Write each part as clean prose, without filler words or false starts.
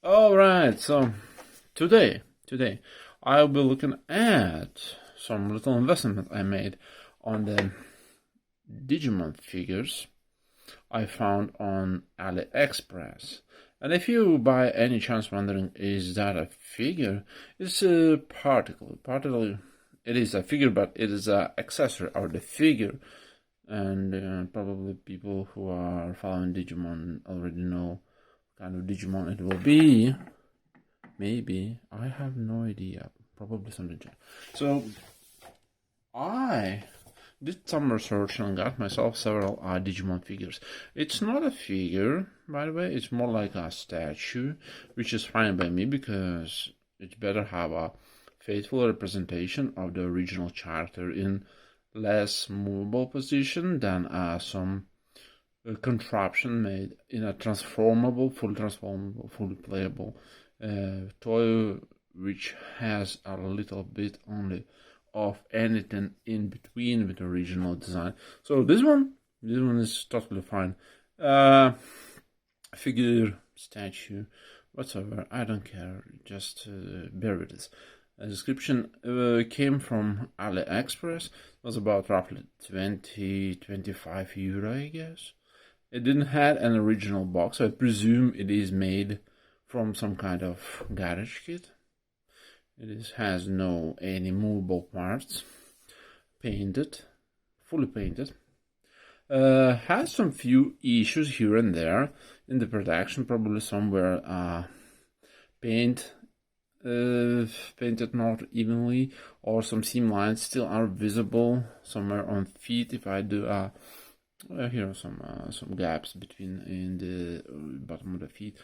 Alright, so today I'll be looking at some little investment I made on the Digimon figures I found on AliExpress. And if you by any chance wondering, is that a figure? It's a particle. It is a figure, but it is an accessory or the figure. And probably people who are following Digimon already know kind of Digimon it will be. Maybe, I have no idea. Probably something. So I did some research and got myself several Digimon figures. It's not a figure, by the way. It's more like a statue, which is fine by me because it's better have a faithful representation of the original character in less movable position than some contraption made in a transformable, fully playable toy, which has a little bit only of anything in between with the original design. So this one is totally fine. Figure, statue, whatsoever, I don't care. Just bear with this. A description came from AliExpress. It was about roughly 20-25 euro, I guess. It didn't have an original box, so I presume it is made from some kind of garage kit. It has no any movable parts. Painted, fully painted. Has some few issues here and there in the production. Probably somewhere painted not evenly, or some seam lines still are visible somewhere on feet. If I do here are some gaps between in the bottom of the feet.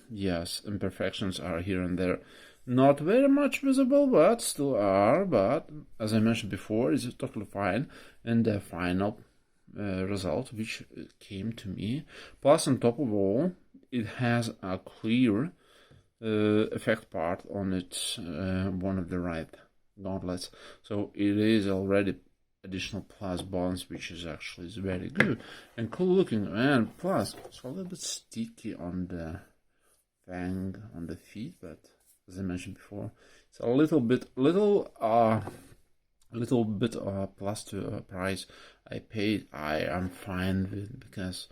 Yes, imperfections are here and there, not very much visible, but still are. But as I mentioned before, it's totally fine. And the final result, which came to me, plus on top of all, it has a clear effect part on its one of the right gauntlets, so it is already additional plus bonds, which is actually very good and cool looking. And plus it's a little bit sticky on the fang on the feet, but as I mentioned before, it's a little bit plus to a price I paid. I am fine with, because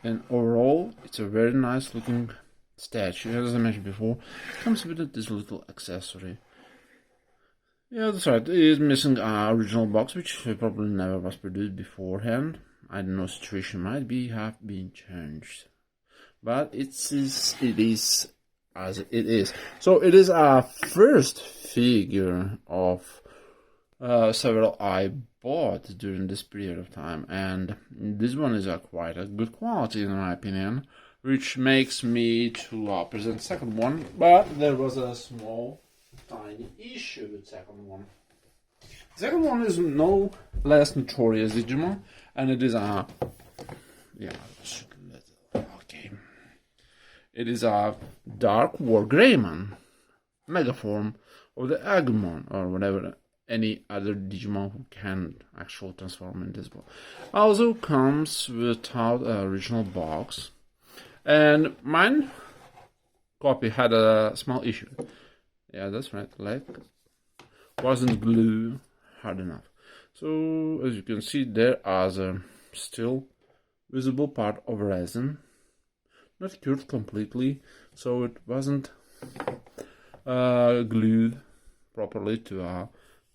and overall it's a very nice looking statue. As I mentioned before, it comes with this little accessory. Yeah, that's right. It is missing an original box, which probably never was produced beforehand. I don't know, situation might have been changed, but it is as it is. So it is our first figure of several I bought during this period of time, and this one is quite a good quality in my opinion, which makes me to present the second one. But there was a small tiny issue with second one. The second one is no less notorious Digimon, and it is a it is a dark WarGreymon, mega form of the Agumon, or whatever any other Digimon who can actually transform in this one. Also comes without an original box, and mine copy had a small issue. Yeah, that's right, like wasn't glue hard enough. So as you can see, there is a still visible part of resin, not cured completely, so it wasn't glued properly to a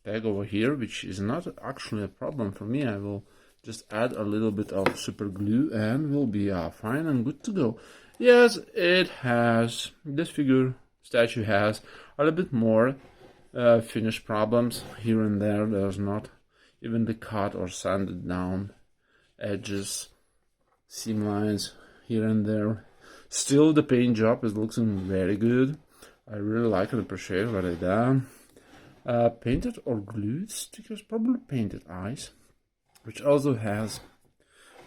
peg over here, which is not actually a problem for me. I will just add a little bit of super glue and we'll be fine and good to go. Yes, it has, this statue has a little bit more finish problems here and there. There's not even the cut or sanded down edges, seam lines here and there. Still, the paint job is looking very good. I really like and appreciate what I done. Painted or glued stickers, probably painted eyes, which also has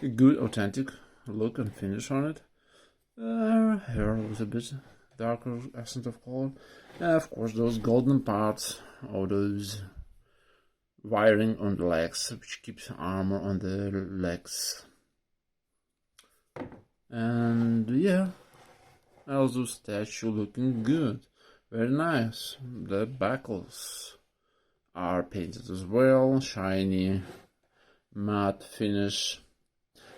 a good authentic look and finish on it. Hair with a bit darker accent of color. And of course those golden parts, or those wiring on the legs, which keeps armor on the legs. And yeah, Also, statue looking good. Very nice. The buckles are painted as well. Shiny, matte finish.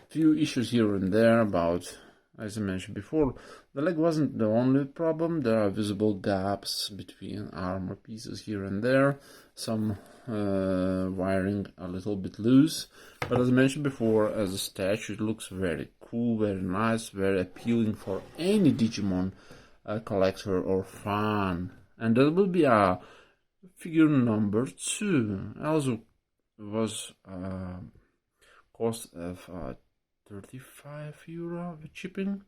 Few issues here and there about, as I mentioned before, the leg wasn't the only problem. There are visible gaps between armor pieces here and there. Some wiring a little bit loose. But as I mentioned before, as a statue, it looks very cool, very nice, very appealing for any Digimon collector or fan. And that will be a figure number 2. Also was cost of €35 with shipping.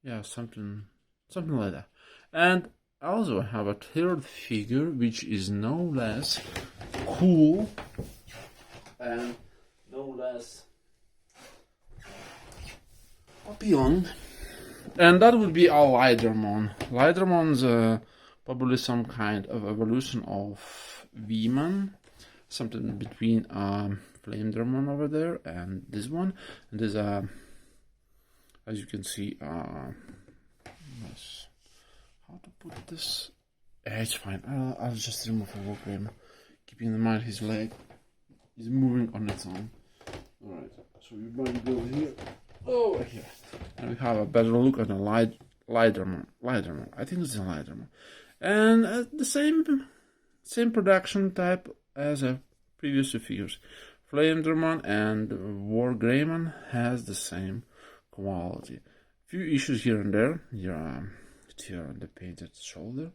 Yeah, something like that. And I also have a third figure which is no less cool and no less appealing, and that would be a Lightermon. Lightermon's probably some kind of evolution of V-Man, something between Flamedramon over there and this one. And there's a, as you can see, yes, how to put this? It's fine. I'll just remove a WarGreymon, keeping in mind his leg is moving on its own. All right, so we might go here. Over here, and we have a better look at the Lightermon. I think it's a Lightermon, and the same production type as a previous two figures. Flamedramon and WarGreymon has the same quality. Few issues here and there. Here on the painted shoulder.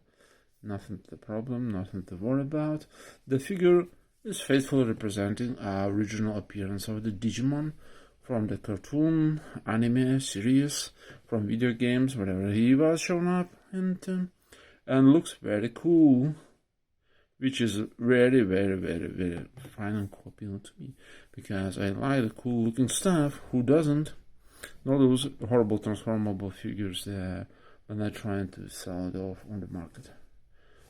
Nothing the problem, nothing to worry about. The figure is faithfully representing our original appearance of the Digimon from the cartoon, anime, series, from video games, whatever he was shown up into, and looks very cool, which is very, very, very, very fine and appealing to me, because I like the cool looking stuff. Who doesn't? Not those horrible transformable figures when they're trying to sell it off on the market.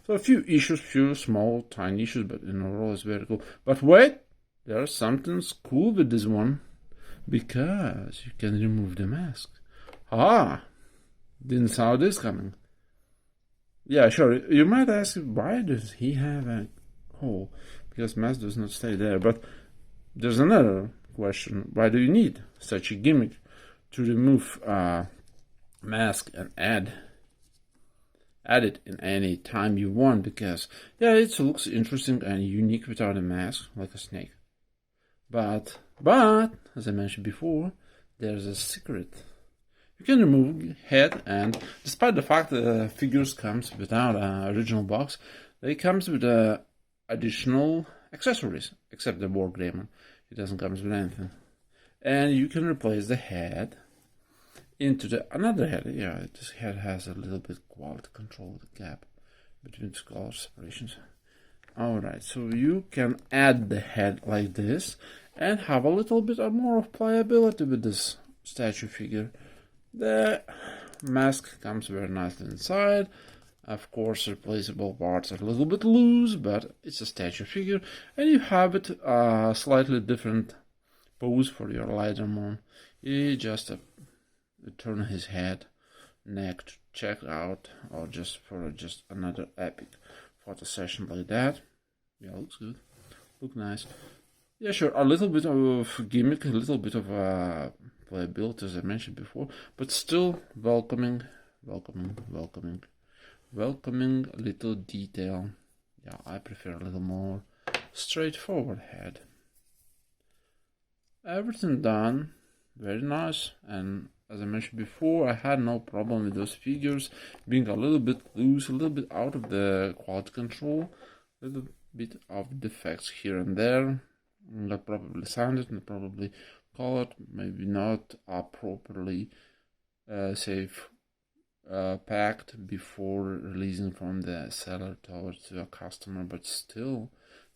So a few issues, few small, tiny issues, but in overall it's very cool. But wait, there's something cool with this one, because you can remove the mask. Didn't saw this coming. Yeah, sure, you might ask, why does he have a hole? Because mask does not stay there. But there's another question. Why do you need such a gimmick to remove mask and add it in any time you want? Because yeah, it looks interesting and unique without a mask, like a snake. But as I mentioned before, there's a secret. You can remove head, and despite the fact that the figures comes without an original box, they comes with additional accessories, except the WarGreymon. It doesn't come with anything. And you can replace the head into another head. Yeah, this head has a little bit quality control, the gap between the color separations. Alright, so you can add the head like this and have a little bit more of pliability with this statue figure. The mask comes very nicely inside. Of course, replaceable parts are a little bit loose, but it's a statue figure, and you have it slightly different pose for your Lightermon. You just turn his head, neck to check out, or just for another epic photo session like that. Yeah, looks good. Look nice. Yeah, sure, a little bit of gimmick, a little bit of playability, as I mentioned before, but still welcoming little detail. Yeah, I prefer a little more straightforward head. Everything done, very nice, and as I mentioned before, I had no problem with those figures being a little bit loose, a little bit out of the quality control, a little bit of defects here and there. That probably sounded and probably colored, maybe not properly safe packed before releasing from the seller towards a customer, but still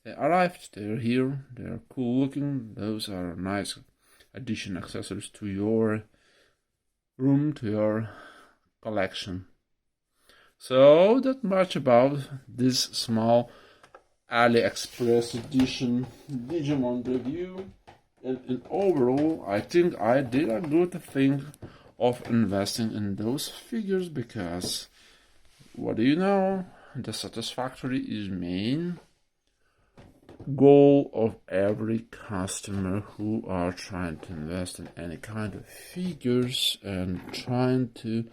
they arrived. They're here, they're cool looking. Those are nice addition accessories to your room, to your collection. So that much about this small AliExpress edition Digimon review, and overall I think I did a good thing of investing in those figures, because what do you know? The satisfactory is main goal of every customer who are trying to invest in any kind of figures and trying to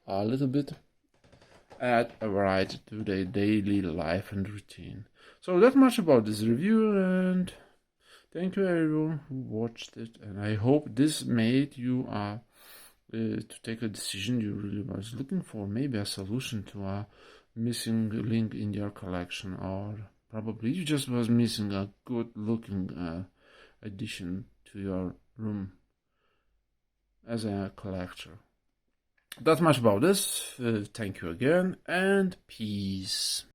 a little bit add a variety to their daily life and routine. So that much about this review, and thank you everyone who watched it, and I hope this made you to take a decision you really was looking for, maybe a solution to a missing link in your collection, or probably you just was missing a good looking addition to your room as a collector. That's much about this. Thank you again, and peace.